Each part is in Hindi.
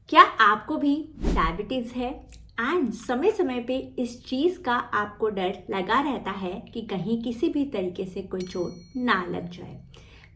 क्या आपको भी डायबिटीज़ है एंड समय समय पे इस चीज़ का आपको डर लगा रहता है कि कहीं किसी भी तरीके से कोई चोट ना लग जाए?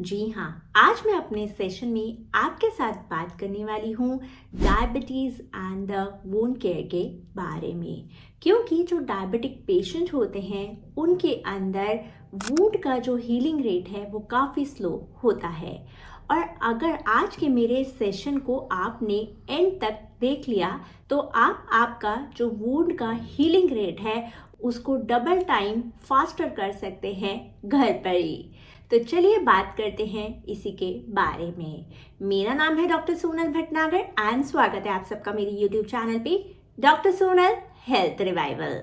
जी हाँ, आज मैं अपने सेशन में आपके साथ बात करने वाली हूँ diabetes and the wound care के बारे में। क्योंकि जो डायबिटिक पेशेंट होते हैं उनके अंदर वुंड का जो हीलिंग रेट है वो काफ़ी स्लो होता है। और अगर आज के मेरे सेशन को आपने एंड तक देख लिया तो आप आपका जो वुंड का हीलिंग रेट है उसको डबल टाइम फास्टर कर सकते हैं घर पर ही। तो चलिए बात करते हैं इसी के बारे में। मेरा नाम है डॉक्टर सोनल भटनागर एंड स्वागत है आप सबका मेरे यूट्यूब चैनल पे डॉक्टर सोनल हेल्थ रिवाइवल।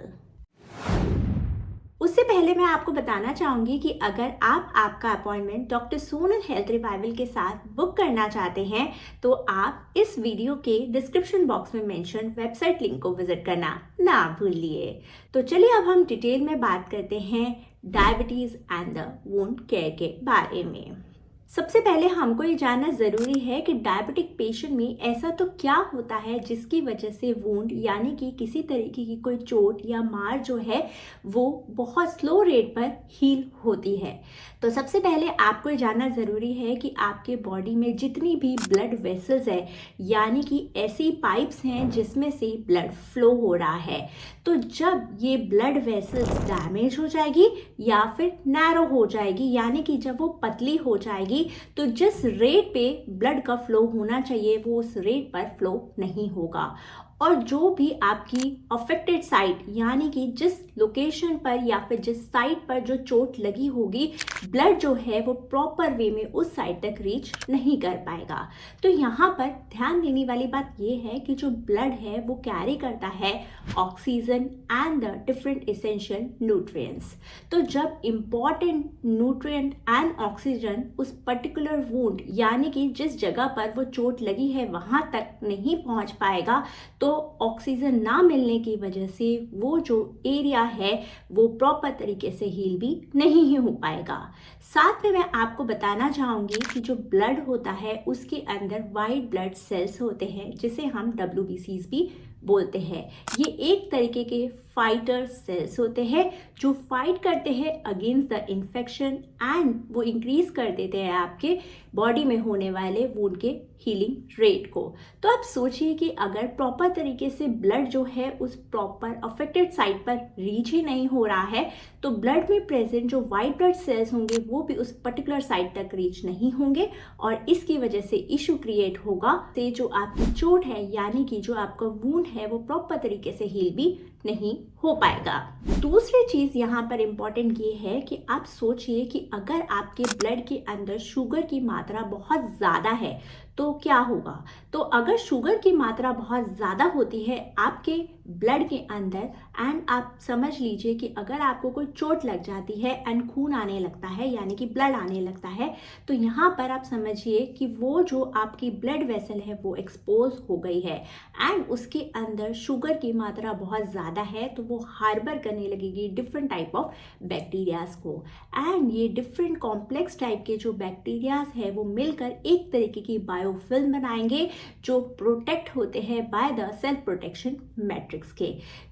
उससे पहले मैं आपको बताना चाहूँगी कि अगर आप आपका appointment doctor Sonal health revival के साथ बुक करना चाहते हैं तो आप इस वीडियो के डिस्क्रिप्शन बॉक्स में मेंशन वेबसाइट लिंक को विजिट करना ना भूलिए। तो चलिए अब हम डिटेल में बात करते हैं diabetes and the wound care के बारे में। सबसे पहले हमको ये जानना ज़रूरी है कि डायबिटिक पेशेंट में ऐसा तो क्या होता है जिसकी वजह से वुंड यानी कि किसी तरीके की कोई चोट या मार जो है वो बहुत स्लो रेट पर हील होती है। तो सबसे पहले आपको ये जानना ज़रूरी है कि आपके बॉडी में जितनी भी ब्लड वेसल्स है यानी कि ऐसी पाइप्स हैं जिसमें से ब्लड फ्लो हो रहा है, तो जब ये ब्लड वेसल्स डैमेज हो जाएगी या फिर नैरो हो जाएगी यानी कि जब वो पतली हो जाएगी तो जिस रेट पे ब्लड का फ्लो होना चाहिए वो उस रेट पर फ्लो नहीं होगा। और जो भी आपकी अफेक्टेड साइट यानी कि जिस लोकेशन पर या फिर जिस साइट पर जो चोट लगी होगी ब्लड जो है वो प्रॉपर वे में उस साइट तक रीच नहीं कर पाएगा। तो यहाँ पर ध्यान देने वाली बात ये है कि जो ब्लड है वो कैरी करता है oxygen and the different essential nutrients. तो जब इम्पॉर्टेंट न्यूट्रिएंट एंड ऑक्सीजन उस पर्टिकुलर वुंड यानी कि जिस जगह पर वो चोट लगी है वहाँ तक नहीं पहुँच पाएगा तो ऑक्सीजन ना मिलने की वजह से वो जो एरिया है वो प्रॉपर तरीके से हील भी नहीं हो पाएगा। साथ में मैं आपको बताना चाहूँगी कि जो ब्लड होता है उसके अंदर वाइट ब्लड सेल्स होते हैं जिसे हम WBCs भी बोलते हैं। ये एक तरीके के फाइटर सेल्स होते हैं जो फाइट करते हैं अगेंस्ट द इन्फेक्शन एंड वो इंक्रीज कर देते हैं आपके बॉडी में होने वाले वुंड के हीलिंग रेट को। तो आप सोचिए कि अगर प्रॉपर तरीके से ब्लड जो है उस प्रॉपर अफेक्टेड साइट पर रीच ही नहीं हो रहा है तो ब्लड में प्रेजेंट जो वाइट ब्लड सेल्स होंगे वो भी उस पर्टिकुलर साइट तक रीच नहीं होंगे और इसकी वजह से इशू क्रिएट होगा से जो आपकी चोट है यानी कि जो आपका वुंड है वो प्रॉपर तरीके से हील भी नहीं हो पाएगा। दूसरी चीज यहाँ पर इम्पॉर्टेंट ये है कि आप सोचिए कि अगर आपके ब्लड के अंदर शुगर की मात्रा बहुत ज़्यादा है तो क्या होगा। तो अगर शुगर की मात्रा बहुत ज़्यादा होती है आपके ब्लड के अंदर एंड आप समझ लीजिए कि अगर आपको कोई चोट लग जाती है एंड खून आने लगता है यानी कि ब्लड आने लगता है तो यहाँ पर आप समझिए कि वो जो आपकी ब्लड वेसल है वो एक्सपोज हो गई है एंड उसके अंदर शुगर की मात्रा बहुत ज़्यादा है तो वो हार्बर करने लगेगी डिफरेंट टाइप ऑफ बैक्टीरियाज को एंड ये डिफरेंट कॉम्प्लेक्स टाइप के जो बैक्टीरियाज है वो मिलकर एक तरीके की बायोफिल्म बनाएंगे जो प्रोटेक्ट होते हैं by the self protection matrix के।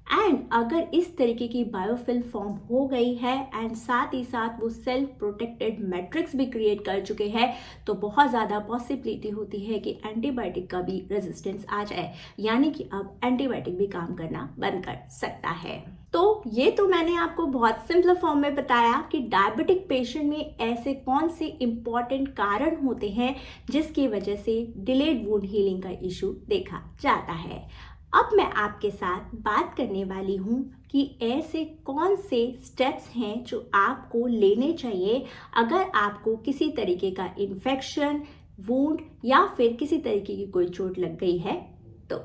एंड अगर इस तरीके की बायोफिल्म फॉर्म हो गई है एंड साथ ही साथ वो सेल्फ प्रोटेक्टेड मैट्रिक्स भी क्रिएट कर चुके हैं तो बहुत ज़्यादा पॉसिबिलिटी होती है कि एंटीबायोटिक का भी रेजिस्टेंस आ जाए यानी कि अब एंटीबायोटिक भी काम करना बंद कर सकता है। तो ये तो मैंने आपको बहुत सिंपल फॉर्म में बताया कि डायबिटिक पेशेंट में ऐसे कौन से इम्पॉर्टेंट कारण होते हैं जिसकी वजह से डिलेड वुंड हीलिंग का इशू देखा जाता है। अब मैं आपके साथ बात करने वाली हूँ कि ऐसे कौन से स्टेप्स हैं जो आपको लेने चाहिए अगर आपको किसी तरीके का इन्फेक्शन वुंड या फिर किसी तरीके की कोई चोट लग गई है। तो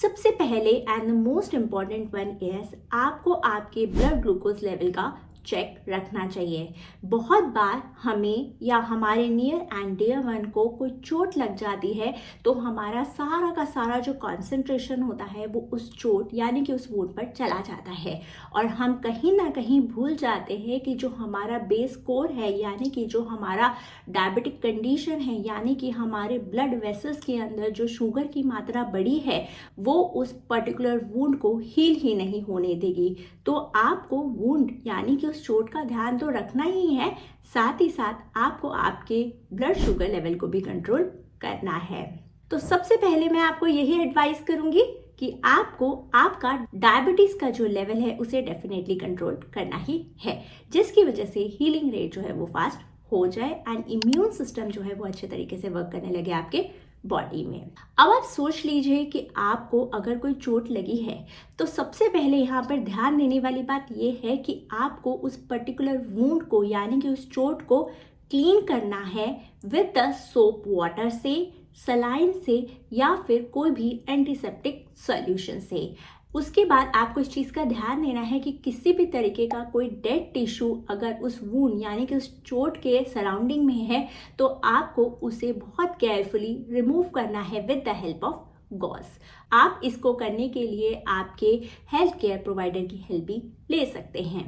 सबसे पहले and the most important one is आपको आपके ब्लड ग्लूकोज लेवल का चेक रखना चाहिए। बहुत बार हमें या हमारे नियर एंड डियर वन को कोई चोट लग जाती है तो हमारा सारा का सारा जो कंसंट्रेशन होता है वो उस चोट यानी कि उस वुंड पर चला जाता है और हम कहीं ना कहीं भूल जाते हैं कि जो हमारा बेस कोर है यानी कि जो हमारा डायबिटिक कंडीशन है यानी कि हमारे ब्लड वेसल्स के अंदर जो शुगर की मात्रा बढ़ी है वो उस पर्टिकुलर वुंड को हील ही नहीं होने देगी। तो आपको वुंड यानी कि उस चोट का ध्यान तो रखना ही है, साथ ही साथ आपको आपके ब्लड शुगर लेवल को भी कंट्रोल करना है। तो सबसे पहले मैं आपको यही एडवाइस करूंगी कि आपको आपका डायबिटीज का जो लेवल है उसे डेफिनेटली कंट्रोल करना ही है, जिसकी वजह से हीलिंग रेट जो है वो फास्ट हो जाए एंड इम्यून सिस्टम जो है वो अच्छे तरीके से वर्क करने लगे आपके बॉडी में। अब आप सोच लीजिए कि आपको अगर कोई चोट लगी है तो सबसे पहले यहाँ पर ध्यान देने वाली बात यह है कि आपको उस पर्टिकुलर वुंड को यानी कि उस चोट को क्लीन करना है विद द सोप वाटर से, सलाइन से या फिर कोई भी एंटीसेप्टिक सॉल्यूशन से। उसके बाद आपको इस चीज़ का ध्यान देना है कि किसी भी तरीके का कोई डेड टिश्यू अगर उस वुंड यानी कि उस चोट के सराउंडिंग में है तो आपको उसे बहुत केयरफुली रिमूव करना है with the help of gauze. आप इसको करने के लिए आपके हेल्थ केयर प्रोवाइडर की हेल्प भी ले सकते हैं।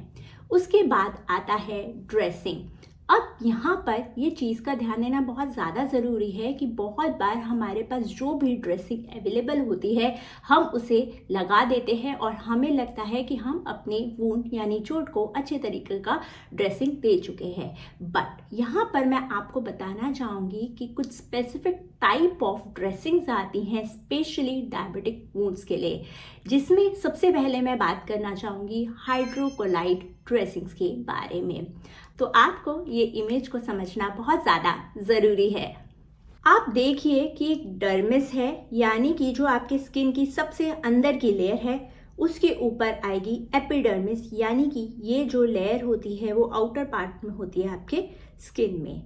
उसके बाद आता है ड्रेसिंग। अब यहाँ पर ये चीज़ का ध्यान देना बहुत ज़्यादा ज़रूरी है कि बहुत बार हमारे पास जो भी ड्रेसिंग अवेलेबल होती है हम उसे लगा देते हैं और हमें लगता है कि हम अपने वुंड यानी चोट को अच्छे तरीके का ड्रेसिंग दे चुके हैं। बट यहाँ पर मैं आपको बताना चाहूँगी कि कुछ स्पेसिफिक टाइप ऑफ ड्रेसिंग्स आती हैं स्पेशली डायबिटिक वुंड्स के लिए, जिसमें सबसे पहले मैं बात करना चाहूँगी हाइड्रोकोलाइड ड्रेसिंग्स के बारे में। तो आपको ये इमेज को समझना बहुत ज़्यादा ज़रूरी है। आप देखिए कि एक डर्मिस है यानी कि जो आपके स्किन की सबसे अंदर की लेयर है, उसके ऊपर आएगी एपिडर्मिस यानी कि ये जो लेयर होती है वो आउटर पार्ट में होती है आपके स्किन में।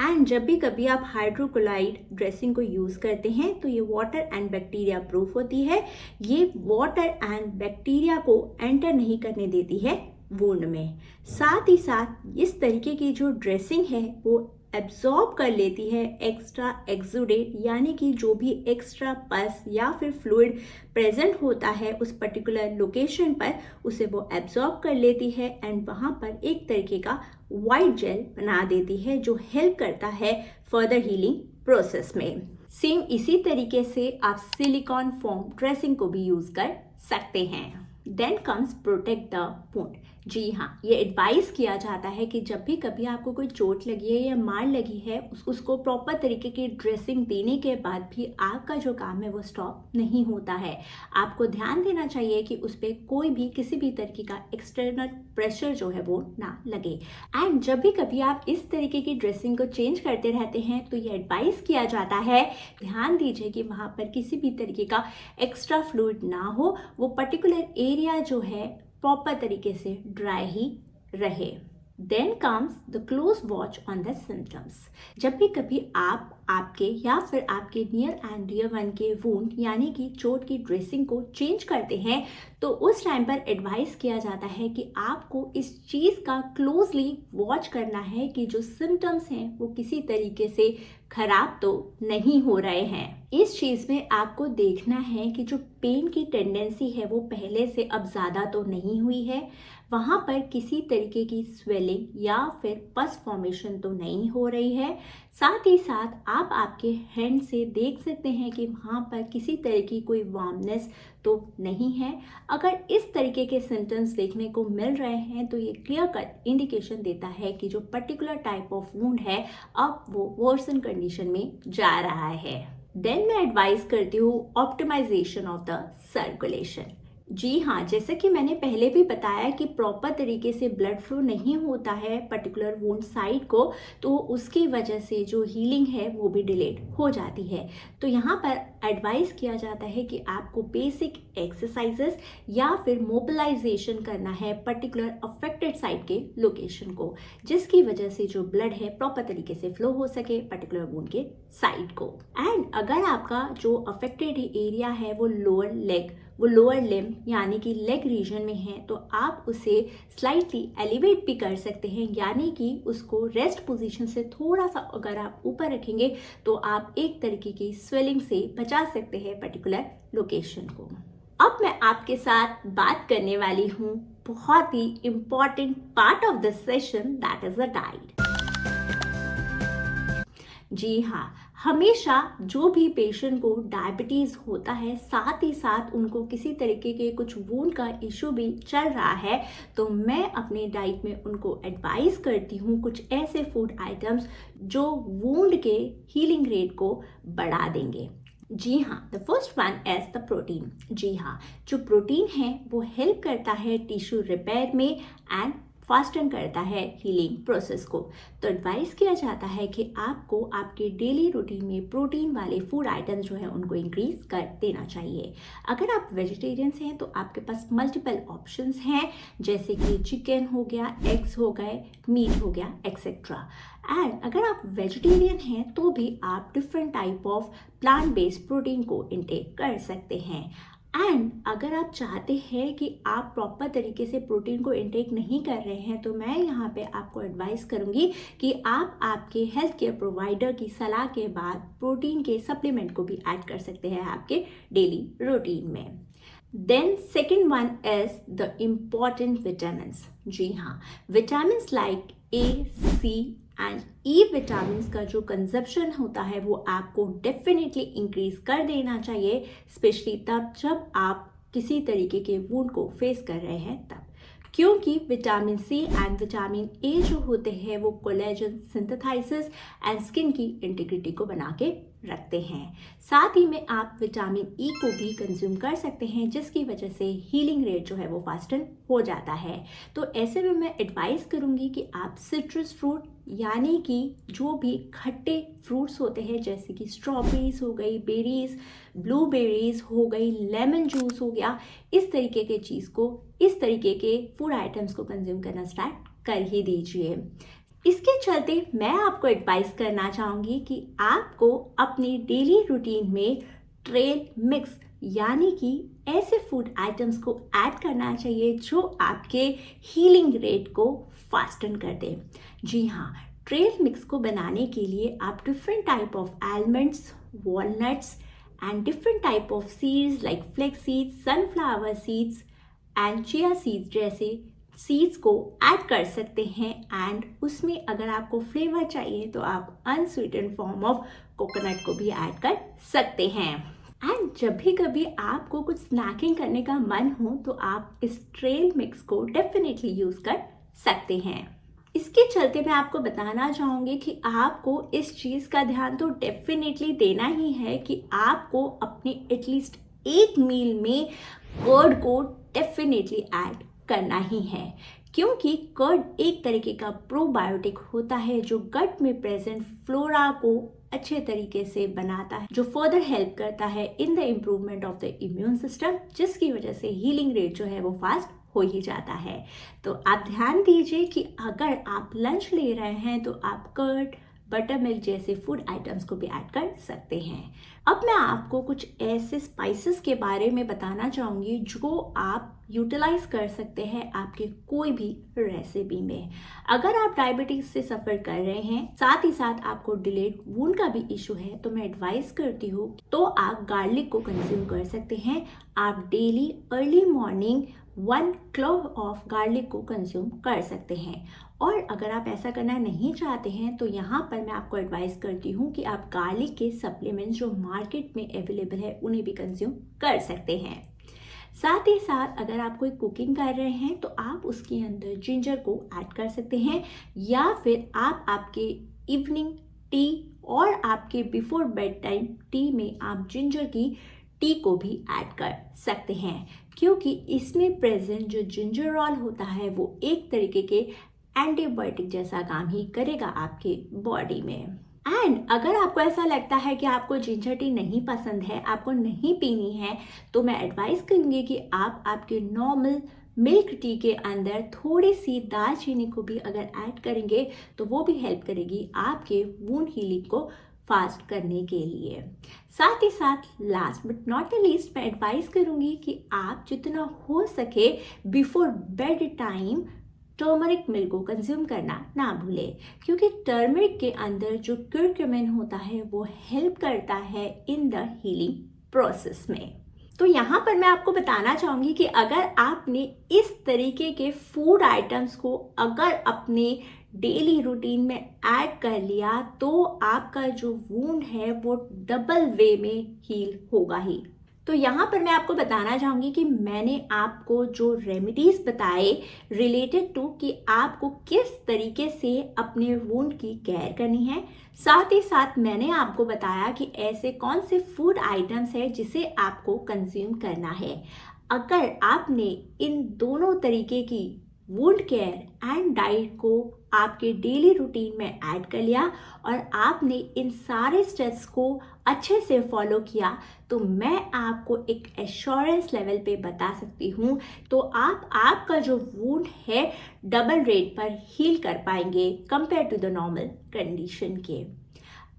एंड जब भी कभी आप हाइड्रोकोलाइड ड्रेसिंग को यूज़ करते हैं तो ये वाटर एंड बैक्टीरिया प्रूफ होती है। ये वाटर एंड बैक्टीरिया को एंटर नहीं करने देती है वुंड में। साथ ही साथ इस तरीके की जो ड्रेसिंग है वो एब्जॉर्ब कर लेती है एक्स्ट्रा एक्सुडेट यानी कि जो भी एक्स्ट्रा पस या फिर फ्लूइड प्रेजेंट होता है उस पर्टिकुलर लोकेशन पर उसे वो एब्जॉर्ब कर लेती है एंड वहाँ पर एक तरीके का वाइट जेल बना देती है जो हेल्प करता है फर्दर हीलिंग प्रोसेस में। सेम इसी तरीके से आप सिलिकॉन फोम ड्रेसिंग को भी यूज़ कर सकते हैं। Then comes protect the wound. जी हाँ, ये एडवाइस किया जाता है कि जब भी कभी आपको कोई चोट लगी है या मार लगी है उसको प्रॉपर तरीके की ड्रेसिंग देने के बाद भी आपका जो काम है वो स्टॉप नहीं होता है। आपको ध्यान देना चाहिए कि उस पर कोई भी किसी भी तरीके का एक्सटर्नल प्रेशर जो है वो ना लगे। एंड जब भी कभी आप इस तरीके की ड्रेसिंग को चेंज करते रहते हैं तो ये एडवाइस किया जाता है ध्यान दीजिए कि वहाँ पर किसी भी तरीके का एक्स्ट्रा फ्लूइड ना हो, वो पर्टिकुलर एरिया जो है प्रॉपर तरीके से ड्राई ही रहे। Then comes the close watch on the symptoms. जब भी कभी आप आपके या फिर आपके नियर एंड डियर वन के वुंड यानी कि चोट की ड्रेसिंग को चेंज करते हैं तो उस टाइम पर एडवाइस किया जाता है कि आपको इस चीज़ का क्लोजली वॉच करना है कि जो सिम्टम्स हैं वो किसी तरीके से खराब तो नहीं हो रहे हैं। इस चीज़ में आपको देखना है कि जो पेन की टेंडेंसी है वो पहले से अब ज़्यादा तो नहीं हुई है, वहाँ पर किसी तरीके की स्वेलिंग या फिर पस फॉर्मेशन तो नहीं हो रही है। साथ ही साथ आप आपके हैंड से देख सकते हैं कि वहाँ पर किसी तरह की कोई वार्मनेस तो नहीं है। अगर इस तरीके के सिम्टम्स देखने को मिल रहे हैं तो ये क्लियर कट इंडिकेशन देता है कि जो पर्टिकुलर टाइप ऑफ वुंड है अब वो वर्सन कंडीशन में जा रहा है। देन मैं एडवाइस करती हूँ ऑप्टिमाइजेशन ऑफ द सर्कुलेशन। जी हाँ, जैसे कि मैंने पहले भी बताया कि प्रॉपर तरीके से ब्लड फ्लो नहीं होता है पर्टिकुलर वुंड साइड को, तो उसकी वजह से जो हीलिंग है वो भी डिलेड हो जाती है। तो यहाँ पर एडवाइस किया जाता है कि आपको बेसिक एक्सरसाइजेस या फिर मोबिलाइजेशन करना है पर्टिकुलर अफेक्टेड साइड के लोकेशन को, जिसकी वजह से जो ब्लड है प्रॉपर तरीके से फ्लो हो सके पर्टिकुलर वुंड के साइड को। एंड अगर आपका जो अफेक्टेड एरिया है वो लोअर लेग वो लोअर लिम्ब यानी कि लेग रीजन में है तो आप उसे स्लाइटली एलिवेट भी कर सकते हैं, यानी कि उसको रेस्ट पोजीशन से थोड़ा सा अगर आप ऊपर रखेंगे तो आप एक तरीके की स्वेलिंग से बचा सकते हैं पर्टिकुलर लोकेशन को। अब मैं आपके साथ बात करने वाली हूँ बहुत ही important part of this session, that is the diet. जी हाँ, हमेशा जो भी पेशेंट को डायबिटीज़ होता है, साथ ही साथ उनको किसी तरीके के कुछ वूंड का इशू भी चल रहा है, तो मैं अपने डाइट में उनको एडवाइस करती हूँ कुछ ऐसे फूड आइटम्स जो वूंड के हीलिंग रेट को बढ़ा देंगे। जी हाँ, the first one is the protein. जी हाँ, जो प्रोटीन है वो हेल्प करता है टिश्यू रिपेयर में एंड फास्टन करता है हीलिंग प्रोसेस को। तो एडवाइस किया जाता है कि आपको आपके डेली रूटीन में प्रोटीन वाले फूड आइटम्स जो है उनको इंक्रीज कर देना चाहिए। अगर आप वेजिटेरियंस हैं तो आपके पास मल्टीपल ऑप्शंस हैं, जैसे कि चिकन हो गया, एग्स हो गए, मीट हो गया, एक्सेट्रा। एंड अगर आप वेजिटेरियन हैं तो भी आप different type of plant based protein को इंटेक कर सकते हैं। एंड अगर आप चाहते हैं कि आप प्रॉपर तरीके से प्रोटीन को इंटेक नहीं कर रहे हैं तो मैं यहाँ पे आपको एडवाइस करूँगी कि आप आपके हेल्थ केयर प्रोवाइडर की सलाह के बाद प्रोटीन के सप्लीमेंट को भी ऐड कर सकते हैं आपके डेली रूटीन में। Then second one is the important vitamins. जी हाँ, vitamins like A, C and E vitamins का जो कंजप्शन होता है वो आपको डेफिनेटली इंक्रीज कर देना चाहिए, स्पेशली तब जब आप किसी तरीके के वुंड को फेस कर रहे हैं तब, क्योंकि vitamin C and vitamin A जो होते हैं वो कोलेजन सिंथेसाइसिस एंड स्किन की इंटीग्रिटी को बना के रखते हैं। साथ ही में आप विटामिन ई को भी कंज्यूम कर सकते हैं, जिसकी वजह से हीलिंग रेट जो है वो फास्टन हो जाता है। तो ऐसे में मैं एडवाइस करूँगी कि आप सिट्रस फ्रूट यानी कि जो भी खट्टे फ्रूट्स होते हैं जैसे कि स्ट्रॉबेरीज हो गई, बेरीज, ब्लूबेरीज हो गई, लेमन जूस हो गया, इस तरीके के चीज़ को, इस तरीके के फूड आइटम्स को कंज्यूम करना स्टार्ट कर ही दीजिए। इसके चलते मैं आपको एडवाइस करना चाहूँगी कि आपको अपनी डेली रूटीन में ट्रेल मिक्स यानी कि ऐसे फूड आइटम्स को ऐड करना चाहिए जो आपके हीलिंग रेट को फास्टन कर दे। जी हाँ, ट्रेल मिक्स को बनाने के लिए आप different type of almonds, walnuts and different type of seeds like flax seeds, sunflower seeds and chia seeds जैसे सीड्स को ऐड कर सकते हैं। एंड उसमें अगर आपको फ्लेवर चाहिए तो आप अनस्वीटेंड फॉर्म ऑफ कोकोनट को भी ऐड कर सकते हैं। एंड जब भी कभी आपको कुछ स्नैकिंग करने का मन हो तो आप इस ट्रेल मिक्स को डेफिनेटली यूज़ कर सकते हैं। इसके चलते मैं आपको बताना चाहूँगी कि आपको इस चीज़ का ध्यान तो डेफिनेटली देना ही है कि आपको अपने एटलीस्ट एक मील में कर्ड को डेफिनेटली ऐड करना ही है, क्योंकि कर्ड एक तरीके का प्रोबायोटिक होता है जो गट में प्रेजेंट फ्लोरा को अच्छे तरीके से बनाता है, जो फर्दर हेल्प करता है in the improvement of the immune system, जिसकी वजह से हीलिंग रेट जो है वो फास्ट हो ही जाता है। तो आप ध्यान दीजिए कि अगर आप लंच ले रहे हैं तो आप कर्ड, बटर मिल्क जैसे फूड आइटम्स को भी ऐड कर सकते हैं। अब मैं आपको कुछ ऐसे स्पाइसेस के बारे में बताना चाहूँगी जो आप यूटिलाइज कर सकते हैं आपके कोई भी रेसिपी में। अगर आप डायबिटीज से सफ़र कर रहे हैं, साथ ही साथ आपको डिलेड वूंड का भी इशू है, तो मैं एडवाइस करती हूँ तो आप गार्लिक को कंज्यूम कर सकते हैं। आप daily early morning 1 clove of garlic को कंज्यूम कर सकते हैं। और अगर आप ऐसा करना नहीं चाहते हैं तो यहाँ पर मैं आपको एडवाइस करती हूँ कि आप गार्लिक के सप्लीमेंट्स जो मार्केट में अवेलेबल है उन्हें भी कंज्यूम कर सकते हैं। साथ ही साथ अगर आप कोई कुकिंग कर रहे हैं तो आप उसके अंदर जिंजर को ऐड कर सकते हैं, या फिर आप आपके इवनिंग टी और आपके बिफोर बेड टाइम टी में आप जिंजर की टी को भी ऐड कर सकते हैं, क्योंकि इसमें प्रेजेंट जो जिंजरॉल होता है वो एक तरीके के एंटीबायोटिक जैसा काम ही करेगा आपके बॉडी में। एंड अगर आपको ऐसा लगता है कि आपको जिंजर टी नहीं पसंद है, आपको नहीं पीनी है, तो मैं एडवाइस करूँगी कि आप आपके नॉर्मल मिल्क टी के अंदर थोड़ी सी दालचीनी को भी अगर ऐड करेंगे तो वो भी हेल्प करेगी आपके वुंड हीलिंग को फास्ट करने के लिए। साथ ही साथ last but not the least मैं एडवाइस करूँगी कि आप जितना हो सके before bed time turmeric milk को कंज्यूम करना ना भूलें, क्योंकि टर्मरिक के अंदर जो क्यूरक्यूमिन होता है वो हेल्प करता है इन द हीलिंग प्रोसेस में। तो यहाँ पर मैं आपको बताना चाहूँगी कि अगर आपने इस तरीके के फूड आइटम्स को अगर अपने डेली रूटीन में ऐड कर लिया तो आपका जो वूंड है वो डबल वे में हील होगा ही। तो यहाँ पर मैं आपको बताना चाहूँगी कि मैंने आपको जो रेमेडीज़ बताए रिलेटेड टू कि आपको किस तरीके से अपने वुंड की केयर करनी है, साथ ही साथ मैंने आपको बताया कि ऐसे कौन से फूड आइटम्स है जिसे आपको कंज्यूम करना है। अगर आपने इन दोनों तरीके की वुंड केयर एंड डाइट को आपके डेली रूटीन में ऐड कर लिया और आपने इन सारे स्टेप्स को अच्छे से फॉलो किया तो मैं आपको एक एश्योरेंस लेवल पे बता सकती हूँ तो आप आपका जो वुंड है डबल रेट पर हील कर पाएंगे compare to the normal condition के।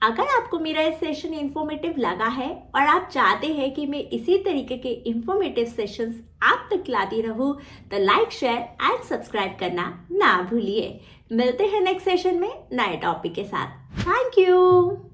अगर आपको मेरा ये सेशन इन्फॉर्मेटिव लगा है और आप चाहते हैं कि मैं इसी तरीके के इन्फॉर्मेटिव सेशंस आप तक लाती रहूं तो लाइक शेयर एंड सब्सक्राइब करना ना भूलिए। मिलते हैं नेक्स्ट सेशन में नए टॉपिक के साथ। Thank you.